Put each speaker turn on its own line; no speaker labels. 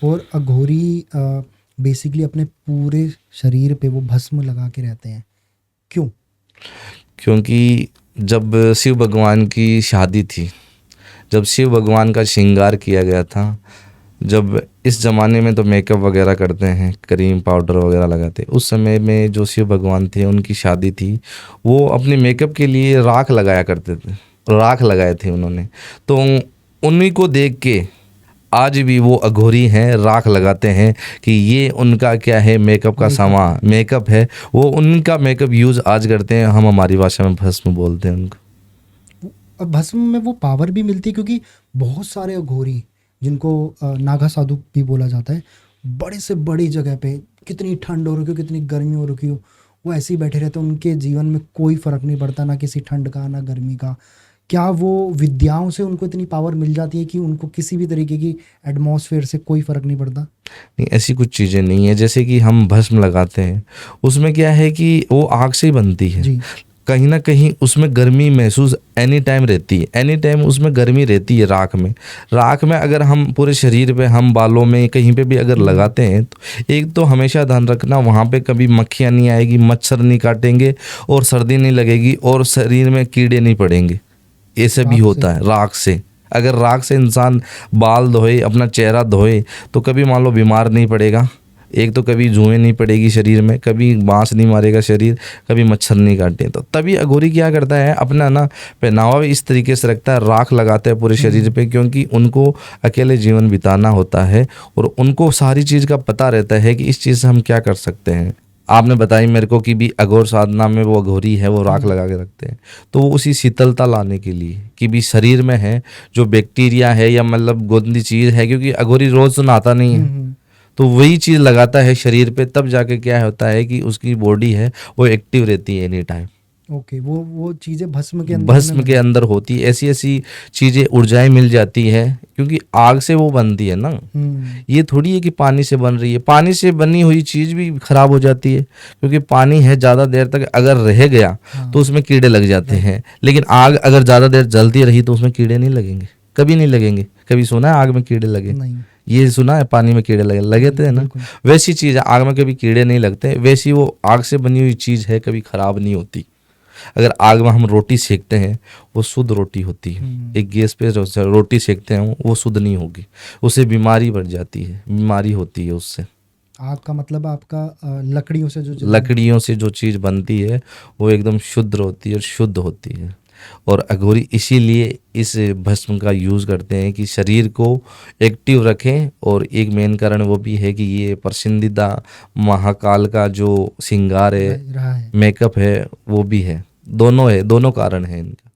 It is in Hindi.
और अघोरी बेसिकली अपने पूरे शरीर पे वो भस्म लगा के रहते हैं, क्यों?
क्योंकि जब शिव भगवान की शादी थी, जब शिव भगवान का श्रृंगार किया गया था, जब इस ज़माने में तो मेकअप वगैरह करते हैं, क्रीम पाउडर वगैरह लगाते, उस समय में जो शिव भगवान थे उनकी शादी थी, वो अपने मेकअप के लिए राख लगाया करते थे, राख लगाए थे उन्होंने। तो उन्हीं को देख के आज भी वो अघोरी हैं, राख लगाते हैं कि ये उनका क्या है, मेकअप का सामान, मेकअप है, वो उनका मेकअप यूज़ आज करते हैं। हम हमारी भाषा में भस्म बोलते हैं उनको।
अब भस्म में वो पावर भी मिलती है, क्योंकि बहुत सारे अघोरी जिनको नागा साधु भी बोला जाता है, बड़े से बड़ी जगह पे कितनी ठंड हो रखी हो, कितनी गर्मी हो रखी हो, वो ऐसे ही बैठे रहते हैं, उनके जीवन में कोई फ़र्क नहीं पड़ता, ना किसी ठंड का ना गर्मी का। क्या वो विद्याओं से उनको इतनी पावर मिल जाती है कि उनको किसी भी तरीके की एटमॉस्फेयर से कोई फ़र्क नहीं पड़ता?
नहीं, ऐसी कुछ चीज़ें नहीं है। जैसे कि हम भस्म लगाते हैं, उसमें क्या है कि वो आग से ही बनती है।
जी।
कहीं ना कहीं उसमें गर्मी महसूस एनी टाइम रहती है, एनी टाइम उसमें गर्मी रहती है राख में। राख में अगर हम पूरे शरीर पे, हम बालों में, कहीं पे भी अगर लगाते हैं, तो एक तो हमेशा ध्यान रखना वहाँ पे कभी मक्खियाँ नहीं आएगी, मच्छर नहीं काटेंगे और सर्दी नहीं लगेगी और शरीर में कीड़े नहीं पड़ेंगे। ये सब भी होता है राख से। अगर राख से इंसान बाल धोए, अपना चेहरा धोए, तो कभी मान लो बीमार नहीं पड़ेगा। एक तो कभी जुएं नहीं पड़ेगी शरीर में, कभी बांस नहीं मारेगा शरीर, कभी मच्छर नहीं काटे। तो तभी अघोरी क्या करता है, अपना ना पहनावा भी इस तरीके से रखता है, राख लगाते हैं पूरे शरीर पे, क्योंकि उनको अकेले जीवन बिताना होता है और उनको सारी चीज़ का पता रहता है कि इस चीज़ से हम क्या कर सकते हैं। आपने बताई मेरे को कि भी अघोर साधना में वो अघोरी है, वो राख लगा के रखते हैं, तो वो उसी शीतलता लाने के लिए कि भी शरीर में है जो बैक्टीरिया है या मतलब गंदी चीज़ है, क्योंकि अघोरी रोज़ तो नहाता नहीं है, तो वही चीज़ लगाता है शरीर पे, तब जाके क्या होता है कि उसकी बॉडी है वो एक्टिव रहती है एनी टाइम।
ओके, वो चीज़ें भस्म के अंदर
भस्म के अंदर होती है, ऐसी ऐसी चीज़ें, ऊर्जाएं मिल जाती है, क्योंकि आग से वो बनती है ना। ये थोड़ी है कि पानी से बन रही है। पानी से बनी हुई चीज़ भी खराब हो जाती है, क्योंकि पानी है ज़्यादा देर तक अगर रह गया तो उसमें कीड़े लग जाते हैं। लेकिन आग अगर ज़्यादा देर जलती रही तो उसमें कीड़े नहीं लगेंगे, कभी नहीं लगेंगे। कभी सुना है आग में कीड़े लगे?
नहीं।
ये सुना है पानी में कीड़े लगे थे ना? वैसी चीज़ है, आग में कभी कीड़े नहीं लगते। वैसी वो आग से बनी हुई चीज़ है, कभी खराब नहीं होती। अगर आग में हम रोटी सेकते हैं, वो शुद्ध रोटी होती है। एक गैस पे रोटी सेकते हैं, वो शुद्ध नहीं होगी, उससे बीमारी बढ़ जाती है, बीमारी होती है उससे।
आग का मतलब आपका
लकड़ियों से जो चीज़ बनती है वो एकदम शुद्ध होती है और शुद्ध होती है। और अघोरी इसीलिए इस भस्म का यूज़ करते हैं कि शरीर को एक्टिव रखें। और एक मेन कारण वो भी है कि ये पसंदीदा महाकाल का जो श्रृंगार है, मेकअप है, वो भी है। दोनों है, दोनों कारण है इनका।